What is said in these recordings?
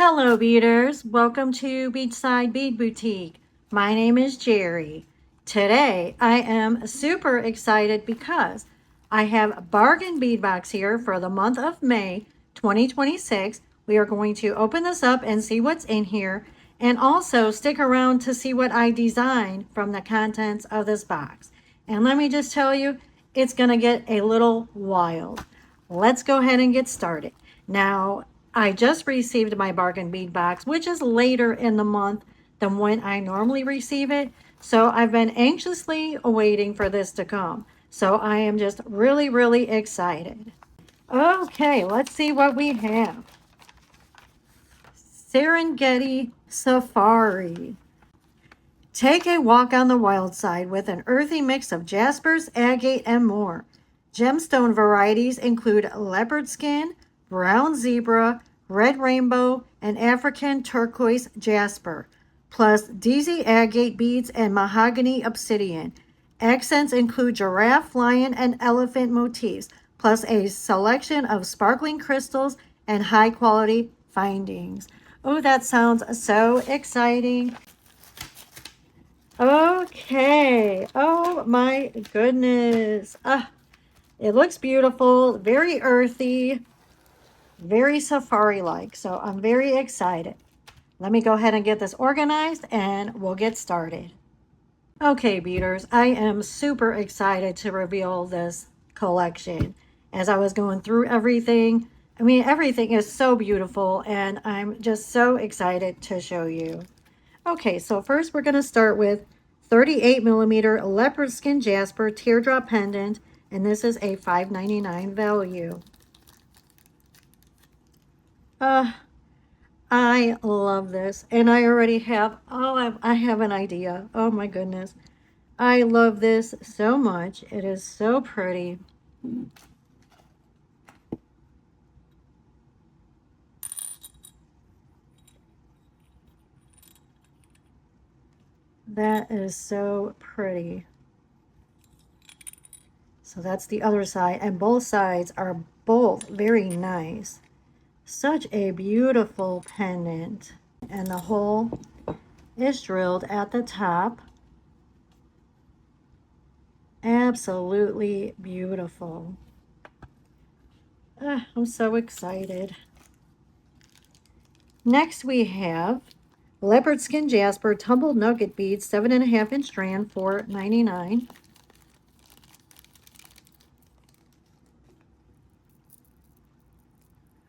Hello beaders, welcome to Beachside Bead Boutique. My name is Jeri. Today I am super excited because I have Bargain Bead Box here for the month of May 2026. We are going to open this up and see what's in here, and also stick around to see what I designed from the contents of this box. And let me just tell you, it's gonna get a little wild. Let's go ahead and get started. Now, I just received my Bargain Bead Box, which is later in the month than when I normally receive it. So I've been anxiously awaiting for this to come. So I am just really excited. Okay, let's see what we have. Serengeti Safari. Take a walk on the wild side with an earthy mix of jaspers, agate, and more. Gemstone varieties include leopard skin, brown zebra, red rainbow, and African turquoise jasper, plus DZ agate beads and mahogany obsidian. Accents include giraffe, lion, and elephant motifs, plus a selection of sparkling crystals and high-quality findings. Oh, that sounds so exciting. Okay. Oh my goodness. It looks beautiful, very earthy, very safari-like. So I'm very excited. Let me go ahead and get this organized and we'll get started. Okay, beaders, I am super excited to reveal this collection. As I was going through everything, I mean, everything is so beautiful and I'm just so excited to show you. Okay, so first we're going to start with 38 millimeter leopard skin jasper teardrop pendant, and this is a $5.99 value. I love this, and I already have, I have an idea. Oh my goodness. I love this so much. It is so pretty. That is so pretty. So that's the other side, and both sides are both very nice. Such a beautiful pendant, and the hole is drilled at the top. Absolutely beautiful. I'm so excited. Next we have leopard skin jasper tumbled nugget beads, 7.5-inch strand for $4.99.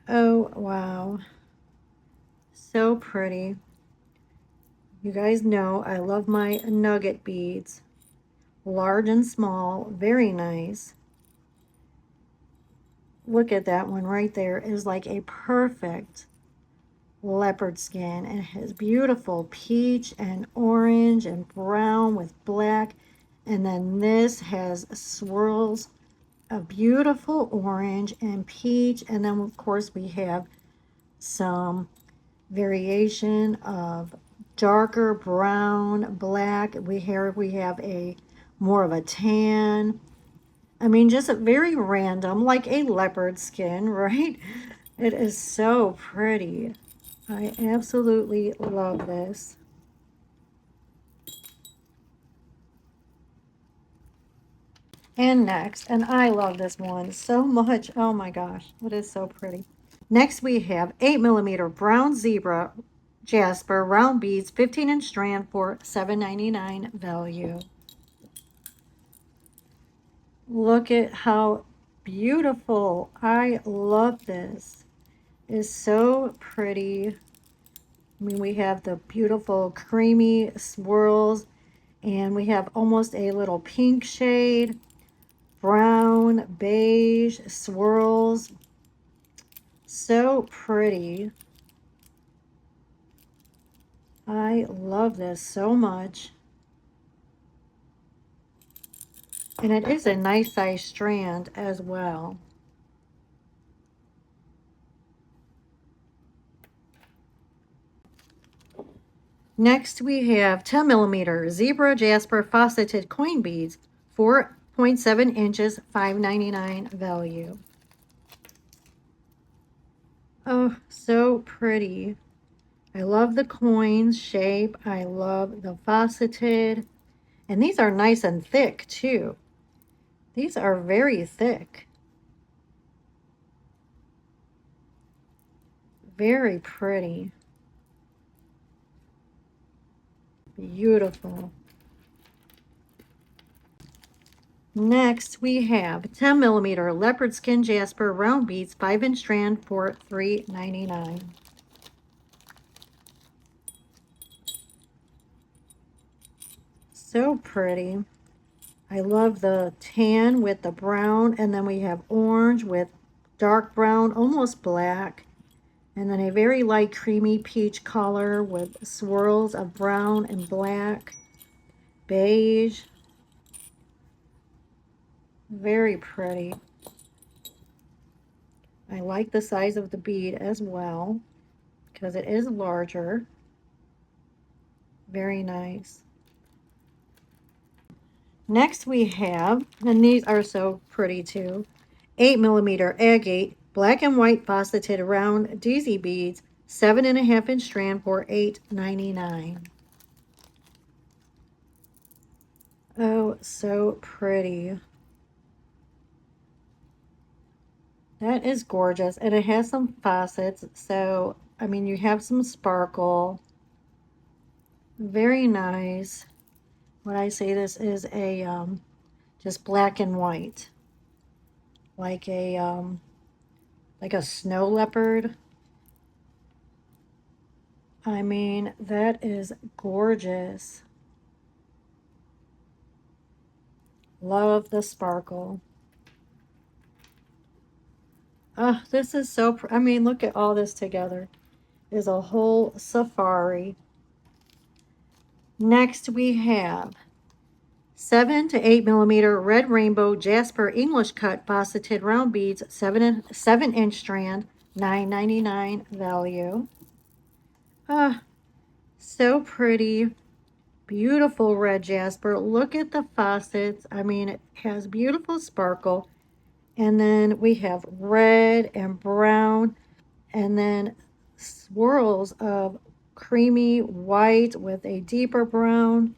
Oh wow, so pretty. You guys know I love my nugget beads, large and small, very nice. Look at that one right there, is like a perfect leopard skin, and it has beautiful peach and orange and brown with black, and then this has swirls of beautiful orange and peach, and then of course we have some variation of darker brown, black. We have a more of a tan. I mean, just a very random, like a leopard skin, right? It is so pretty. I absolutely love this. And next, and I love this one so much. Oh my gosh, it is so pretty. Next we have 8 millimeter brown zebra jasper round beads, 15-inch strand for $7.99 value. Look at how beautiful. I love this. It's so pretty. I mean, we have the beautiful creamy swirls, and we have almost a little pink shade, brown, beige swirls. So pretty. I love this so much. And it is a nice size strand as well. Next we have 10 millimeter zebra jasper faceted coin beads, 4.7 inches, $5.99 value. Oh, so pretty. I love the coins shape. I love the faceted. And these are nice and thick too. These are very thick. Very pretty. Beautiful. Next, we have 10 millimeter leopard skin jasper round beads, 5-inch strand for $3.99. So pretty. I love the tan with the brown, and then we have orange with dark brown, almost black, and then a very light creamy peach color with swirls of brown and black, beige. Very pretty. I like the size of the bead as well because it is larger. Very nice. Next we have, and these are so pretty too, 8 millimeter agate black and white faceted round daisy beads, 7.5-inch strand for $8.99. Oh, so pretty. That is gorgeous, and it has some facets, so I mean you have some sparkle. Very nice. When I say this is a just black and white, like a snow leopard. I mean, that is gorgeous. Love the sparkle. Oh, this is so, I mean, look at all this together. Is a whole safari. Next we have 7 to 8 millimeter red rainbow jasper English cut faceted round beads, 7-inch strand, $9.99 value. Ah, so pretty. Beautiful red jasper. Look at the facets. I mean, it has beautiful sparkle. And then we have red and brown, and then swirls of creamy white with a deeper brown.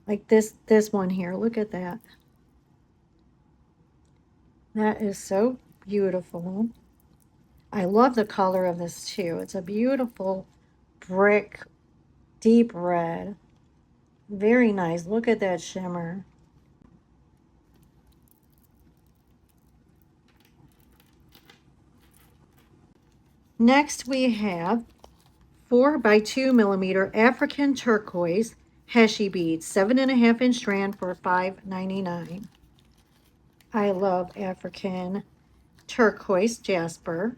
Like this one here. Look at that. That is so beautiful. I love the color of this too. It's a beautiful brick, deep red. Very nice. Look at that shimmer. Next we have 4 by 2 millimeter African turquoise Heshi beads, 7.5-inch strand for $5.99. I love African turquoise jasper.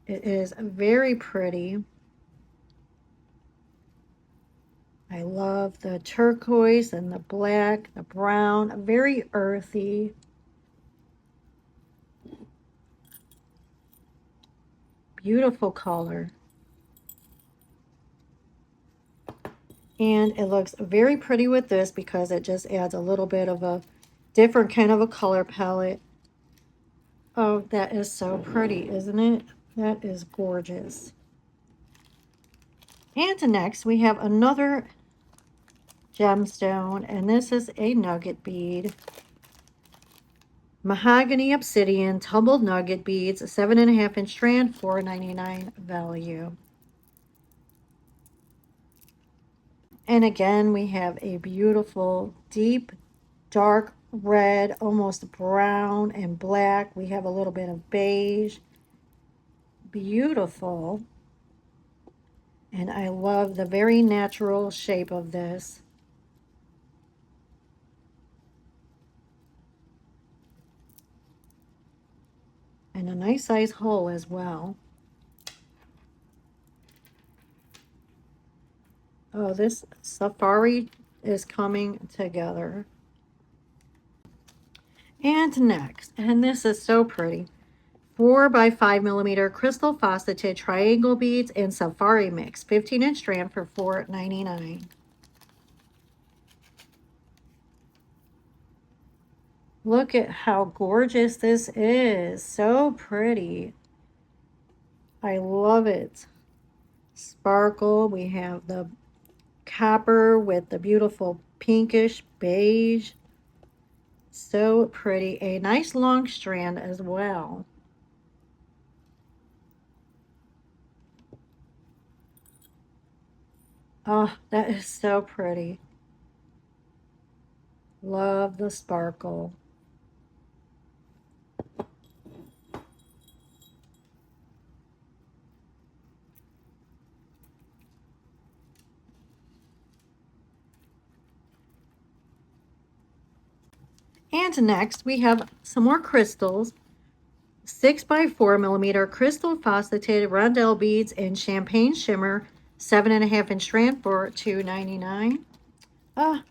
It is very pretty. I love the turquoise and the black, the brown, very earthy. Beautiful color. And it looks very pretty with this because it just adds a little bit of a different kind of a color palette. Oh, that is so pretty, isn't it? That is gorgeous. And next we have another gemstone, and this is a nugget bead. Mahogany obsidian tumbled nugget beads, 7.5-inch strand, $4.99 value. And again, we have a beautiful deep dark red, almost brown and black. We have a little bit of beige. Beautiful. And I love the very natural shape of this. And a nice size hole as well. Oh, this safari is coming together. And next, and this is so pretty, 4 by 5 millimeter crystal faceted triangle beads in safari mix, 15-inch strand for $4.99. Look at how gorgeous this is. So pretty. I love it. sparkle. We have the copper with the beautiful pinkish beige. So pretty. A nice long strand as well. Oh, that is so pretty. Love the sparkle. And next we have some more crystals. 6 by 4 millimeter crystal faceted rondelle beads in champagne shimmer, 7.5-inch strand for $2.99. Ah,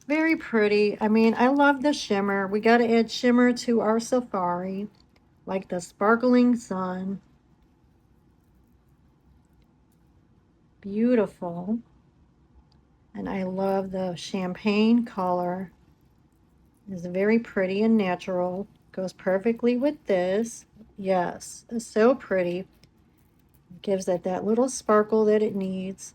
very pretty. I mean, I love the shimmer. We got to add shimmer to our safari, like the sparkling sun. Beautiful. And I love the champagne color. It's very pretty and natural. Goes perfectly with this. Yes, it's so pretty. Gives it that little sparkle that it needs.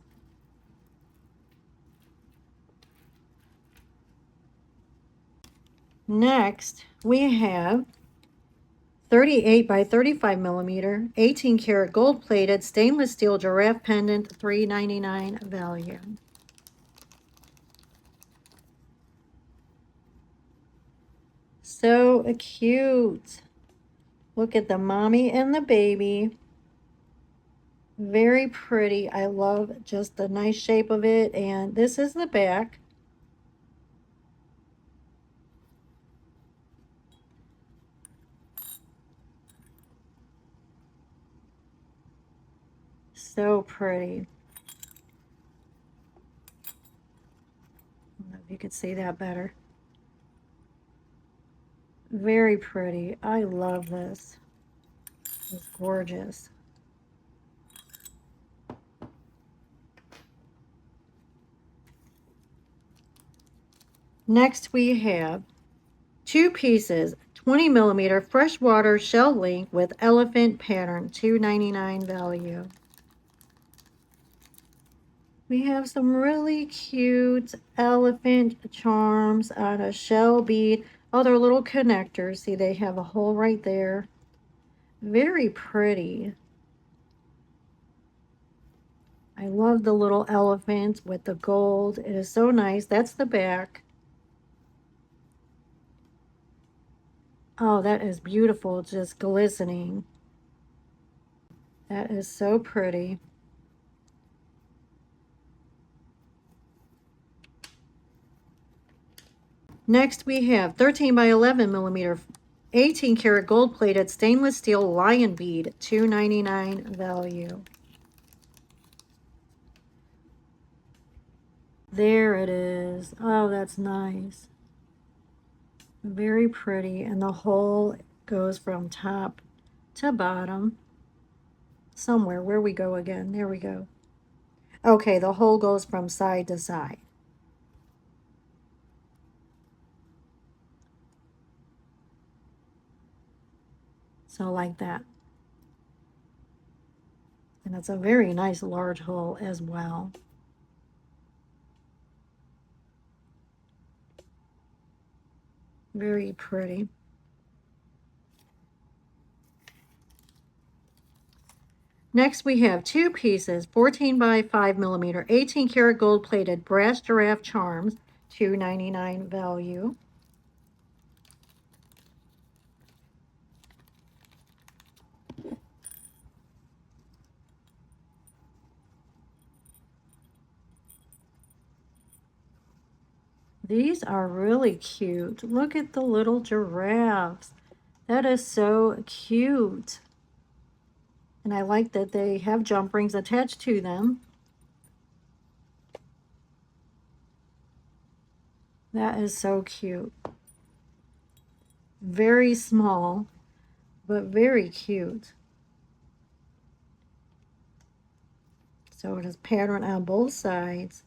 Next, we have 38 by 35 millimeter, 18 karat gold plated stainless steel giraffe pendant, $3.99 value. So cute. Look at the mommy and the baby. Very pretty. I love just the nice shape of it. And this is the back. So pretty. I don't know if you could see that better. Very pretty. I love this. It's gorgeous. Next we have 2 pieces, 20 millimeter freshwater shell link with elephant pattern, $2.99 value. We have some really cute elephant charms on a shell bead. Oh, they're little connectors. See, they have a hole right there. Very pretty. I love the little elephant with the gold. It is so nice. That's the back. Oh, that is beautiful, just glistening. That is so pretty. Next, we have 13 by 11 millimeter, 18 karat gold plated stainless steel lion bead, $2.99 value. There it is. Oh, that's nice. Very pretty. And the hole goes from top to bottom. Somewhere. Where we go again? There we go. Okay, the hole goes from side to side. So like that. And it's a very nice large hole as well. Very pretty. Next, we have 2 pieces, 14 by 5 millimeter, 18 karat gold plated brass giraffe charms, $2.99 value. These are really cute. Look at the little giraffes. That is so cute. And I like that they have jump rings attached to them. That is so cute. Very small, but very cute. So it is pattern on both sides.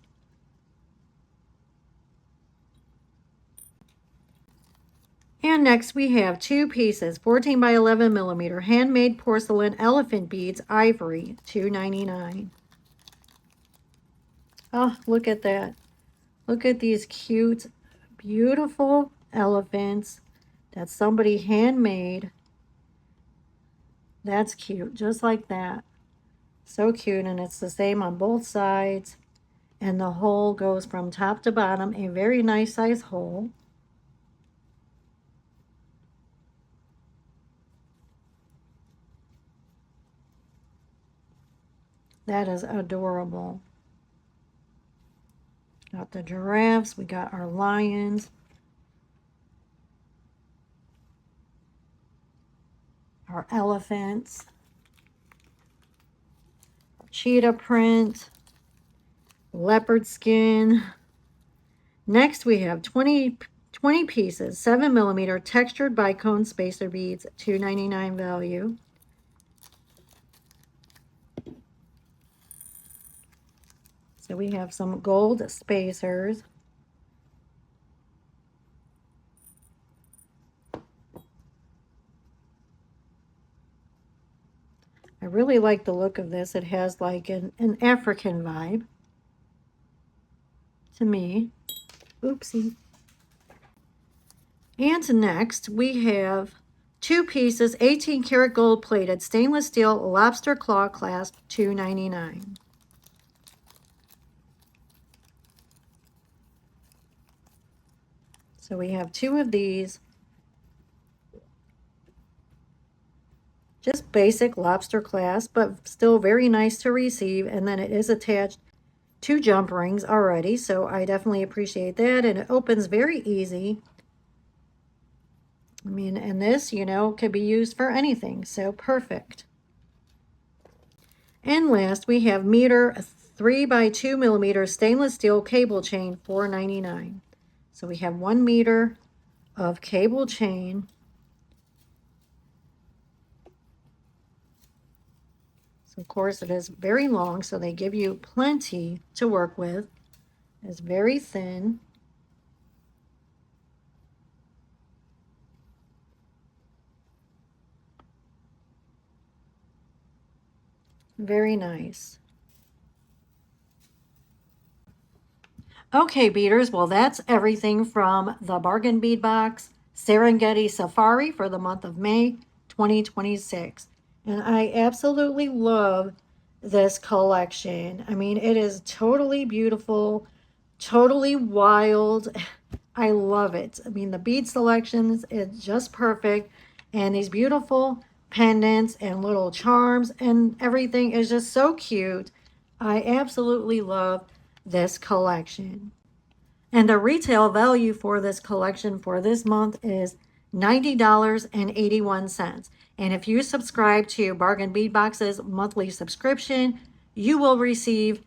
And next we have 2 pieces, 14 by 11 millimeter, handmade porcelain elephant beads, ivory, $2.99. Oh, look at that. Look at these cute, beautiful elephants that somebody handmade. That's cute, just like that. So cute, and it's the same on both sides. And the hole goes from top to bottom, a very nice size hole. That is adorable. Got the giraffes, we got our lions, our elephants, cheetah print, leopard skin. Next we have 20 pieces, 7mm textured bicone spacer beads, $2.99 value. So we have some gold spacers. I really like the look of this. It has like an African vibe to me. Oopsie. And next we have 2 pieces, 18 karat gold plated stainless steel lobster claw clasp, $2.99. So we have 2 of these. Just basic lobster clasp, but still very nice to receive. And then it is attached to jump rings already, so I definitely appreciate that. And it opens very easy. I mean, and this, you know, could be used for anything, so perfect. And last, we have meter 3 by 2mm stainless steel cable chain, $4.99. So we have 1 meter of cable chain. So of course it is very long, so they give you plenty to work with. It's very thin. Very nice. Okay, beaders, well, that's everything from the Bargain Bead Box Serengeti Safari for the month of May 2026. And I absolutely love this collection. I mean, it is totally beautiful, totally wild. I love it. I mean, the bead selections is just perfect. And these beautiful pendants and little charms and everything is just so cute. I absolutely love this collection. And the retail value for this collection for this month is $90.81. And if you subscribe to Bargain Bead Box's monthly subscription, you will receive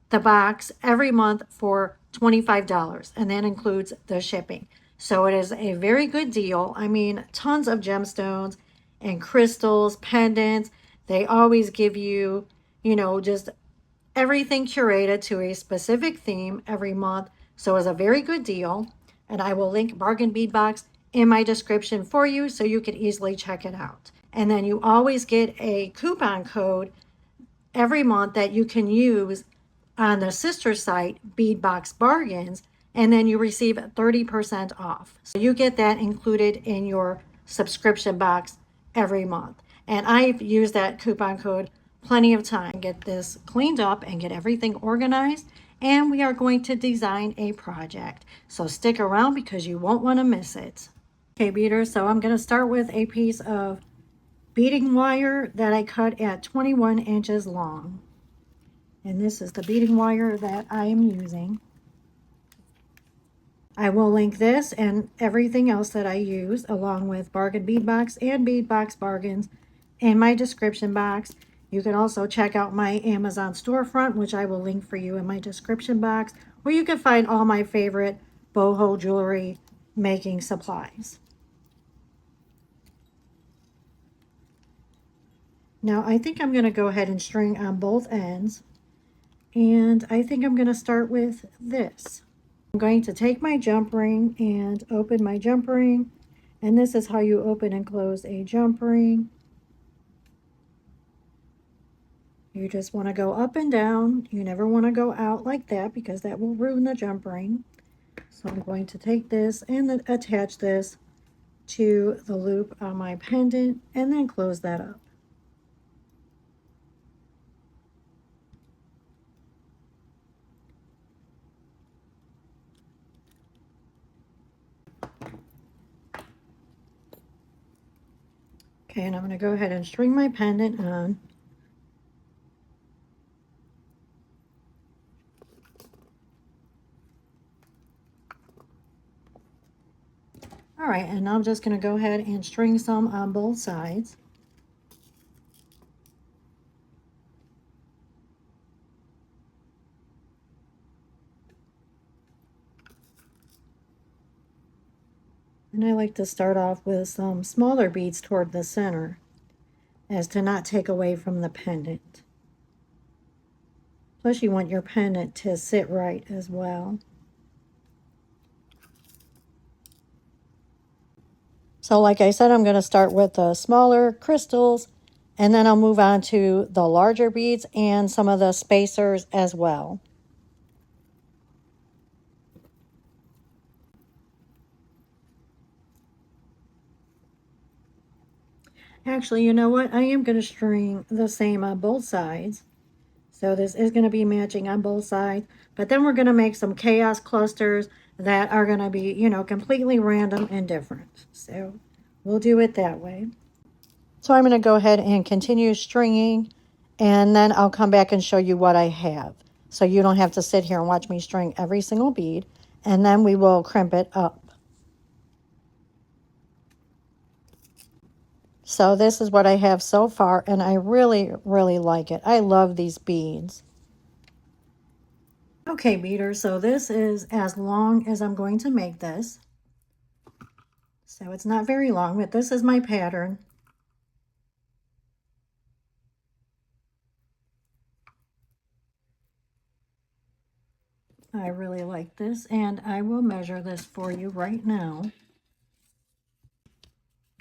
the box every month for $25, and that includes the shipping. So it is a very good deal. I mean, tons of gemstones and crystals, pendants. They always give you, you know, just everything curated to a specific theme every month. So it's a very good deal. And I will link Bargain Bead Box in my description for you so you can easily check it out. And then you always get a coupon code every month that you can use on the sister site, Bead Box Bargains, and then you receive 30% off. So you get that included in your subscription box every month. And I've used that coupon code plenty of time. Get this cleaned up and get everything organized. And we are going to design a project. So stick around because you won't want to miss it. Okay, beaders, so I'm going to start with a piece of beading wire that I cut at 21 inches long. And this is the beading wire that I am using. I will link this and everything else that I use along with Bargain Bead Box and Bead Box Bargains in my description box. You can also check out my Amazon storefront, which I will link for you in my description box, where you can find all my favorite boho jewelry making supplies. Now I think I'm going to go ahead and string on both ends. And I think I'm going to start with this. I'm going to take my jump ring and open my jump ring. And this is how you open and close a jump ring. You just want to go up and down. You never want to go out like that because that will ruin the jump ring. So I'm going to take this and then attach this to the loop on my pendant and then close that up. Okay, and I'm going to go ahead and string my pendant on. All right, and I'm just going to go ahead and string some on both sides. And I like to start off with some smaller beads toward the center as to not take away from the pendant. Plus you want your pendant to sit right as well. So like I said, I'm going to start with the smaller crystals and then I'll move on to the larger beads and some of the spacers as well. Actually, you know what? I am going to string the same on both sides. So this is going to be matching on both sides. But then we're going to make some chaos clusters that are going to be, you know, completely random and different. So we'll do it that way. So I'm going to go ahead and continue stringing. And then I'll come back and show you what I have. So you don't have to sit here and watch me string every single bead. And then we will crimp it up. So this is what I have so far, and I really, really like it. I love these beads. Okay, beaders, so this is as long as I'm going to make this. So it's not very long, but this is my pattern. I really like this, and I will measure this for you right now.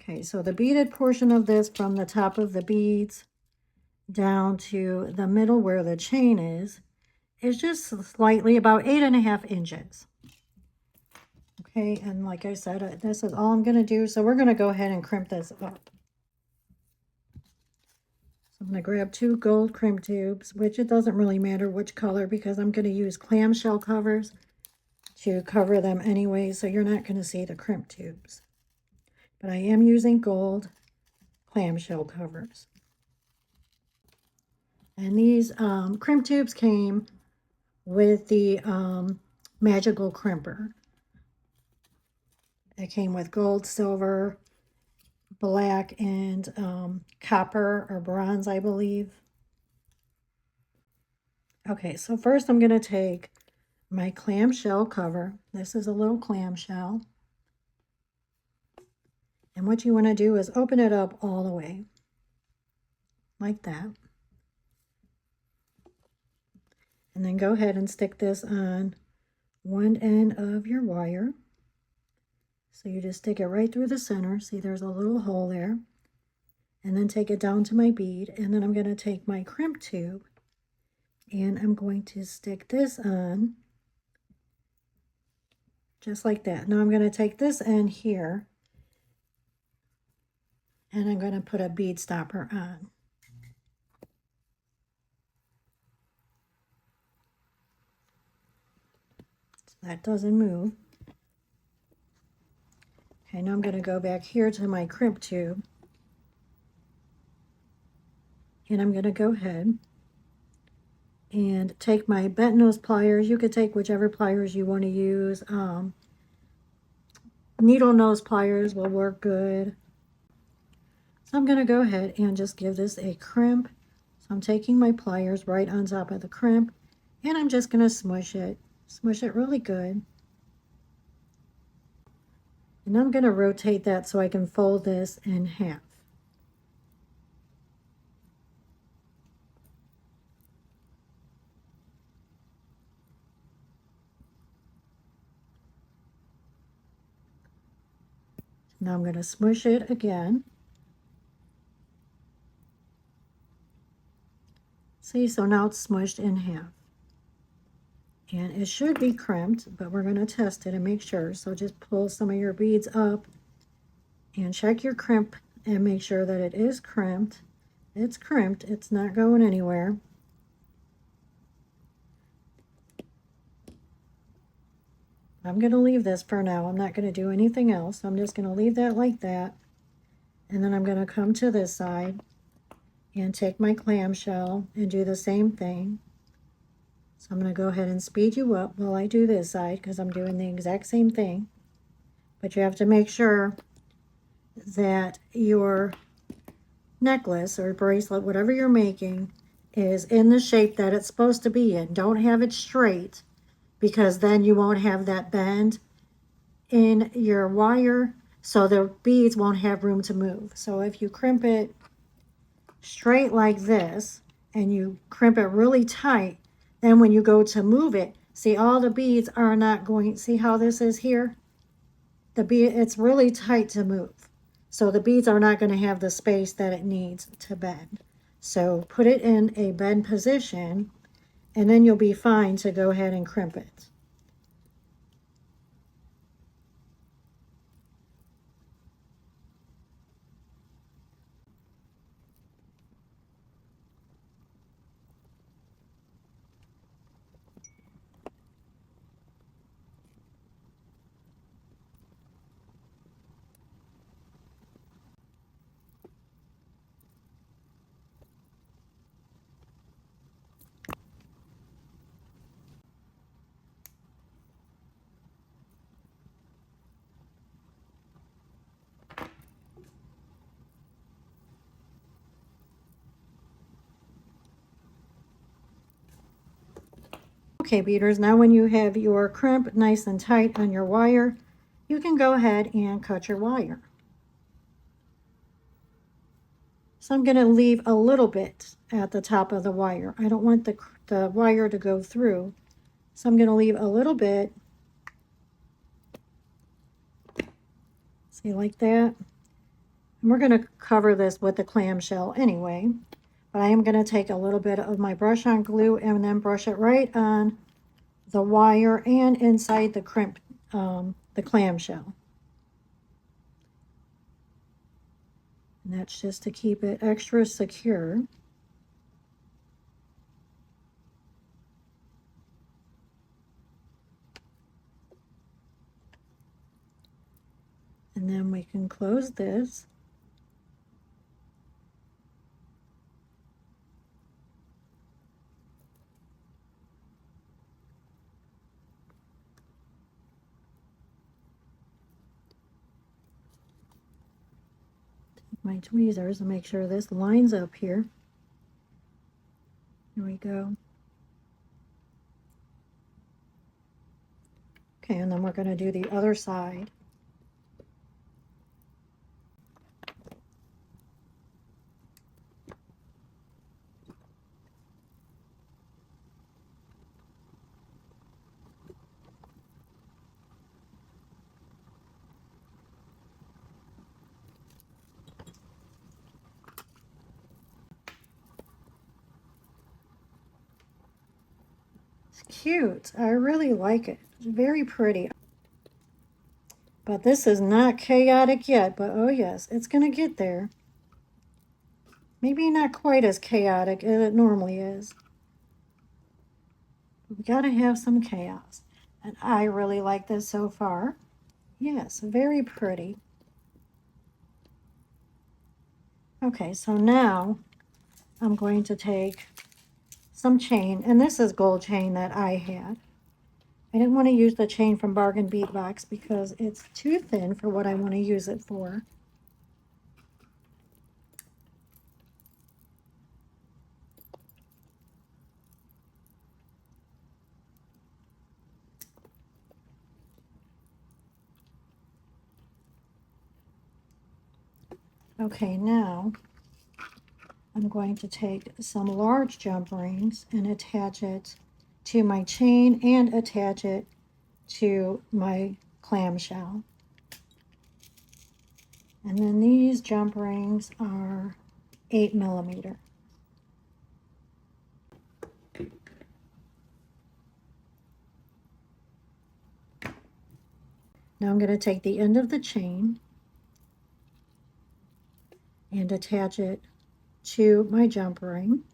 Okay, so the beaded portion of this from the top of the beads down to the middle where the chain is just slightly about 8.5 inches. Okay, and like I said, this is all I'm going to do. So we're going to go ahead and crimp this up. So I'm going to grab 2 gold crimp tubes, which it doesn't really matter which color because I'm going to use clamshell covers to cover them anyway, so you're not going to see the crimp tubes. But I am using gold clamshell covers. And these crimp tubes came with the magical crimper. It came with gold, silver, black, and copper or bronze, I believe. Okay, so first I'm going to take my clamshell cover. This is a little clamshell. And what you want to do is open it up all the way, like that. And then go ahead and stick this on one end of your wire. So you just stick it right through the center. See, there's a little hole there. And then take it down to my bead. And then I'm going to take my crimp tube and I'm going to stick this on just like that. Now I'm going to take this end here and I'm going to put a bead stopper on. So that doesn't move. Okay, now I'm going to go back here to my crimp tube. And I'm going to go ahead and take my bent nose pliers. You could take whichever pliers you want to use. Needle nose pliers will work good. So I'm going to go ahead and just give this a crimp. So I'm taking my pliers right on top of the crimp and I'm just going to smush it really good. And I'm going to rotate that so I can fold this in half. Now I'm going to smush it again. See, so now it's smushed in half. And it should be crimped, but we're going to test it and make sure. So just pull some of your beads up and check your crimp and make sure that it is crimped. It's crimped, it's not going anywhere. I'm going to leave this for now. I'm not going to do anything else. I'm just going to leave that like that. And then I'm going to come to this side and take my clamshell and do the same thing. So I'm going to go ahead and speed you up while I do this side because I'm doing the exact same thing. But you have to make sure that your necklace or bracelet, whatever you're making, is in the shape that it's supposed to be in. Don't have it straight because then you won't have that bend in your wire, so the beads won't have room to move. So if you crimp it straight like this and you crimp it really tight, then when you go to move it, see, all the beads are not going, see how this is here? The bead, it's really tight to move. So the beads are not going to have the space that it needs to bend. So put it in a bend position and then you'll be fine to go ahead and crimp it. Okay, beaders, now when you have your crimp nice and tight on your wire, you can go ahead and cut your wire. So I'm going to leave a little bit at the top of the wire. I don't want the wire to go through. So I'm going to leave a little bit. See, like that. And we're going to cover this with the clamshell anyway. But I am going to take a little bit of my brush on glue and then brush it right on the wire and inside the crimp, the clamshell. And that's just to keep it extra secure. And then we can close this. My tweezers and make sure this lines up here. Here we go. Okay, and then we're going to do the other side. It's cute. I really like it. It's very pretty. But this is not chaotic yet, but oh yes, it's going to get there. Maybe not quite as chaotic as it normally is. We got to have some chaos. And I really like this so far. Yes, very pretty. Okay, so now I'm going to take some chain, and this is gold chain that I had. I didn't want to use the chain from Bargain Bead Box because it's too thin for what I want to use it for. Okay, now I'm going to take some large jump rings and attach it to my chain and attach it to my clamshell. And then these jump rings are 8mm. Now I'm going to take the end of the chain and attach it to my jump ring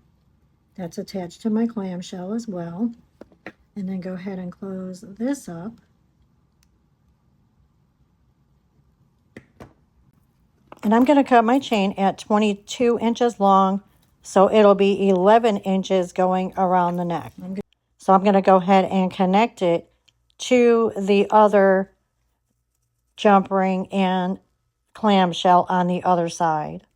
that's attached to my clamshell as well. And then go ahead and close this up. And I'm going to cut my chain at 22 inches long, so it'll be 11 inches going around the neck. So I'm going to go ahead and connect it to the other jump ring and clamshell on the other side.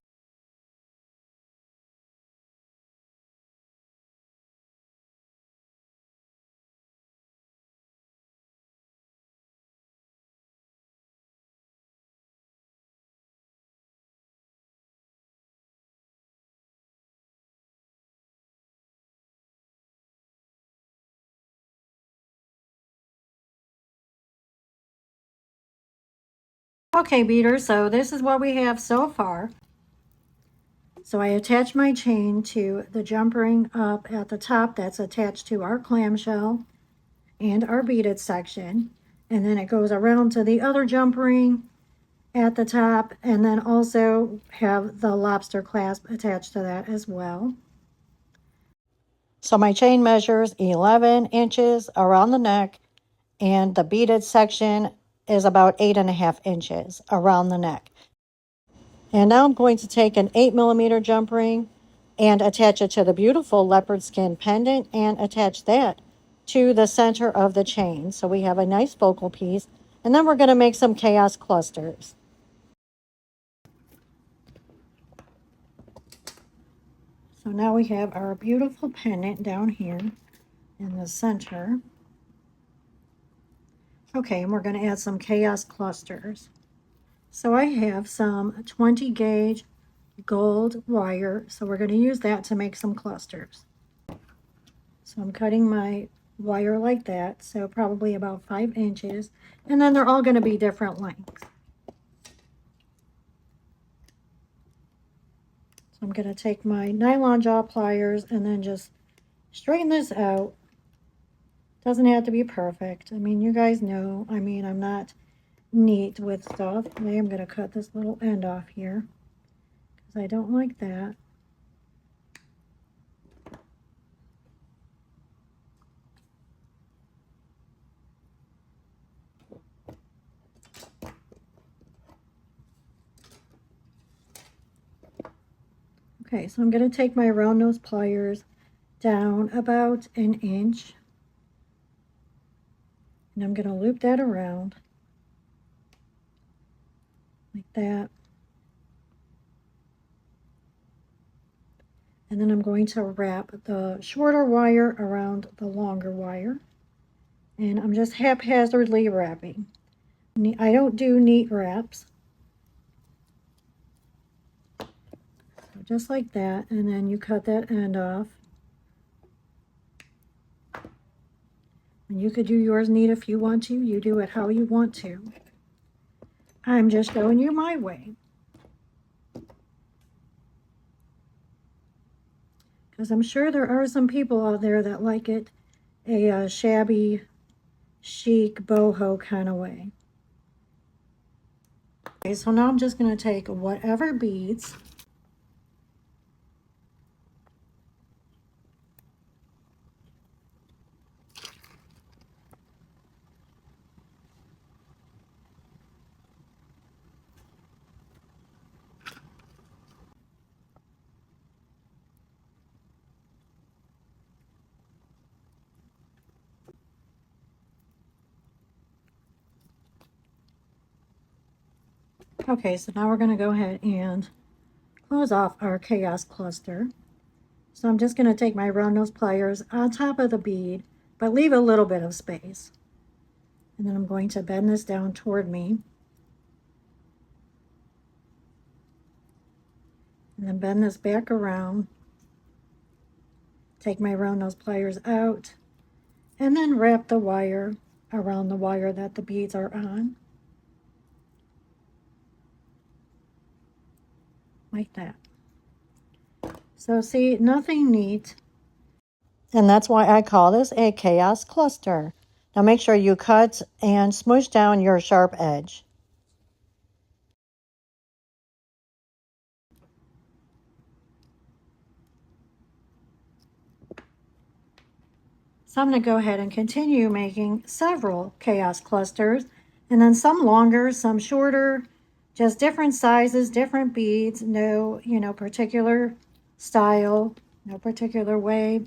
Okay, beaders, so this is what we have so far. So I attach my chain to the jump ring up at the top that's attached to our clamshell and our beaded section. And then it goes around to the other jump ring at the top, and then also have the lobster clasp attached to that as well. So my chain measures 11 inches around the neck, and the beaded section is about 8.5 inches around the neck. And now I'm going to take an 8mm jump ring and attach it to the beautiful leopard skin pendant and attach that to the center of the chain. So we have a nice focal piece, and then we're going to make some chaos clusters. So now we have our beautiful pendant down here in the center. Okay, and we're going to add some chaos clusters. So I have some 20 gauge gold wire, so we're going to use that to make some clusters. So I'm cutting my wire like that, so probably about 5 inches, and then they're all going to be different lengths. So I'm going to take my nylon jaw pliers and then just straighten this out. Doesn't have to be perfect. I mean, you guys know, I'm not neat with stuff. I am going to cut this little end off here because I don't like that. Okay, so I'm going to take my round nose pliers down about an inch, and I'm going to loop that around like that. And then I'm going to wrap the shorter wire around the longer wire. And I'm just haphazardly wrapping. I don't do neat wraps. So just like that, and then you cut that end off. And you could do yours neat if you want to. You do it how you want to. I'm just showing you my way. Because I'm sure there are some people out there that like it a shabby, chic, boho kind of way. Okay, so now I'm just going to take whatever beads Okay, so now we're going to go ahead and close off our chaos cluster. So I'm just going to take my round nose pliers on top of the bead, but leave a little bit of space. And then I'm going to bend this down toward me. And then bend this back around. Take my round nose pliers out. And then wrap the wire around the wire that the beads are on. Like that. So see, nothing neat. And that's why I call this a chaos cluster. Now make sure you cut and smoosh down your sharp edge. So I'm going to go ahead and continue making several chaos clusters, and then some longer, some shorter, just different sizes, different beads, no, particular style, no particular way.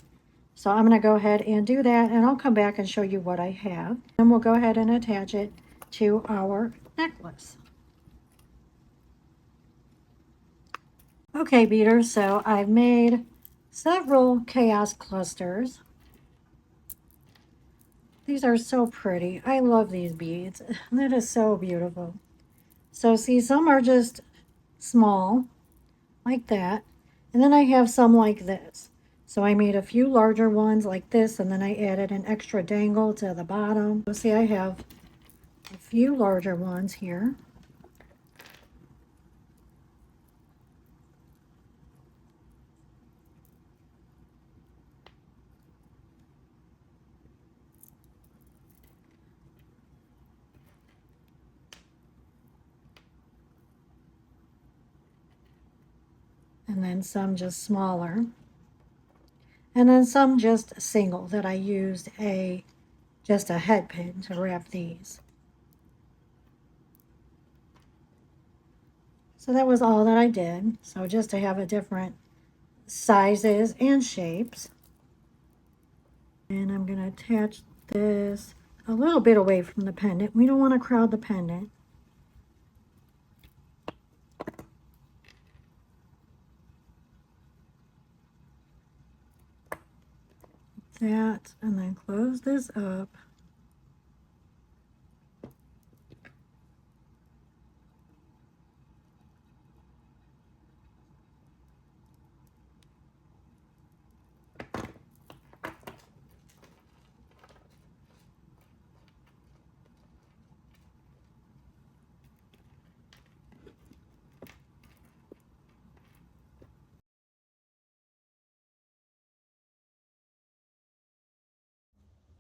So I'm going to go ahead and do that, and I'll come back and show you what I have. And we'll go ahead and attach it to our necklace. Okay, beaders, so I've made several chaos clusters. These are so pretty. I love these beads. That is so beautiful. So see, some are just small, like that. And then I have some like this. So I made a few larger ones like this, and then I added an extra dangle to the bottom. So see, I have a few larger ones here. And then some just smaller. And then some just single that I used just a head pin to wrap these. So that was all that I did. So just to have a different sizes and shapes. And I'm going to attach this a little bit away from the pendant. We don't want to crowd the pendant. That, and then close this up.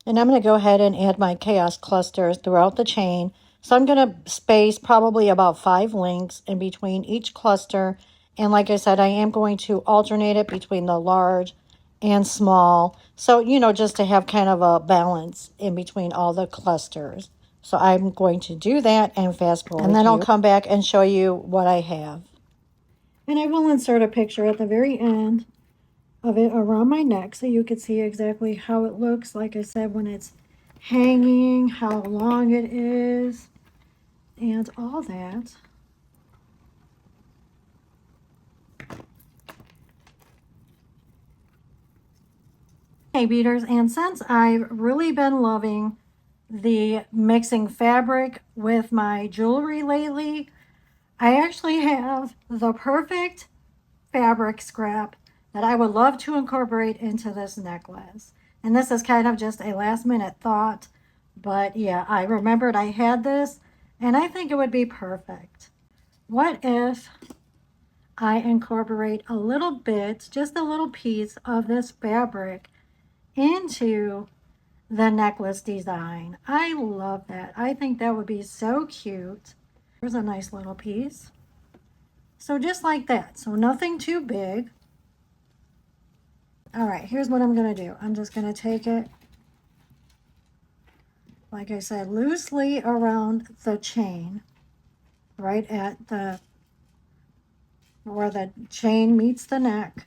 And I'm going to go ahead and add my chaos clusters throughout the chain. So I'm going to space probably about 5 links in between each cluster. And like I said, I am going to alternate it between the large and small. So, just to have kind of a balance in between all the clusters. So I'm going to do that and fast forward. And then I'll come back and show you what I have. And I will insert a picture at the very end of it around my neck so you can see exactly how it looks, like I said, when it's hanging, how long it is, and all that. Okay, beaders, and since I've really been loving the mixing fabric with my jewelry lately, I actually have the perfect fabric scrap that I would love to incorporate into this necklace. And this is kind of just a last minute thought, but yeah, I remembered I had this and I think it would be perfect. What if I incorporate a little bit, just a little piece of this fabric into the necklace design? I love that. I think that would be so cute. Here's a nice little piece. So just like that. So nothing too big. All right, here's what I'm going to do. I'm just going to take it, like I said, loosely around the chain, right at where the chain meets the neck.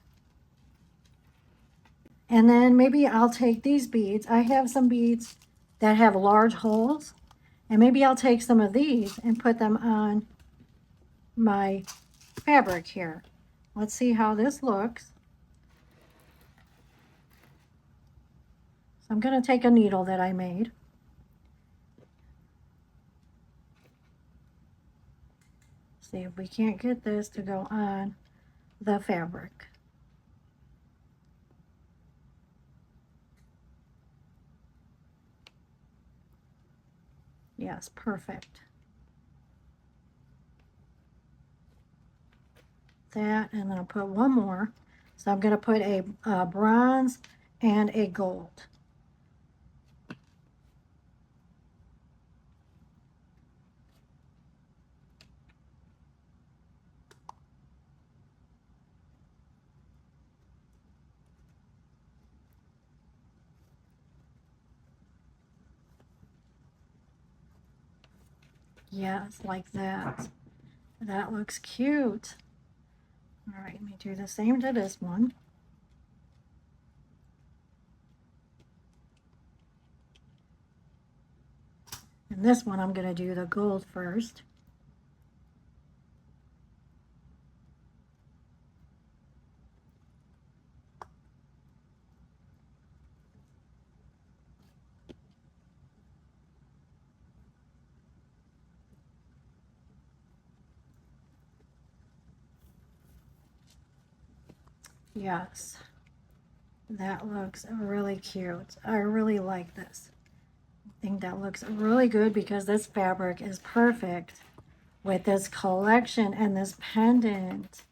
And then maybe I'll take these beads. I have some beads that have large holes, and maybe I'll take some of these and put them on my fabric here. Let's see how this looks. So I'm going to take a needle that I made. See if we can't get this to go on the fabric. Yes, perfect. That, and then I'll put one more. So I'm going to put a bronze and a gold. Yes, like that. That looks cute. All right, let me do the same to this one. And this one I'm going to do the gold first. Yes, that looks really cute. I really like this. I think that looks really good because this fabric is perfect with this collection and this pendant.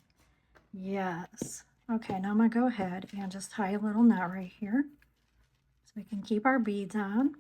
Yes. Okay, now I'm going to go ahead and just tie a little knot right here so we can keep our beads on.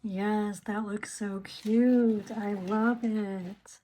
Yes, that looks so cute. I love it.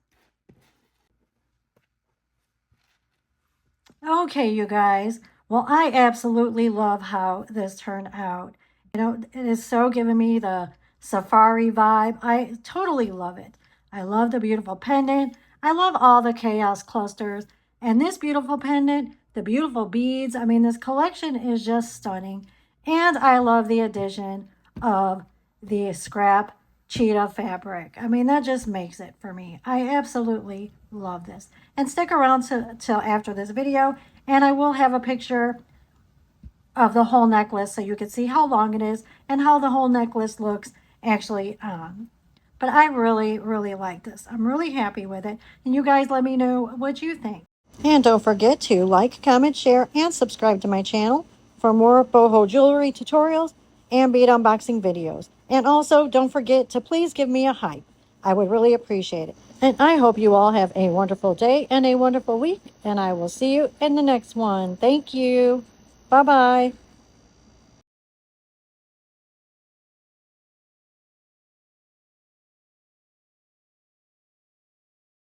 Okay, you guys. Well, I absolutely love how this turned out. You know, it is so giving me the safari vibe. I totally love it. I love the beautiful pendant. I love all the chaos clusters. And this beautiful pendant, the beautiful beads. I mean, this collection is just stunning. And I love the addition of the scrap cheetah fabric. I mean, that just makes it for me. I absolutely love this. And stick around till after this video, and I will have a picture of the whole necklace so you can see how long it is and how the whole necklace looks actually on. But I really, really like this. I'm really happy with it. And you guys let me know what you think. And don't forget to like, comment, share, and subscribe to my channel for more boho jewelry tutorials and bead unboxing videos. And also, don't forget to please give me a hype. I would really appreciate it. And I hope you all have a wonderful day and a wonderful week. And I will see you in the next one. Thank you. Bye-bye.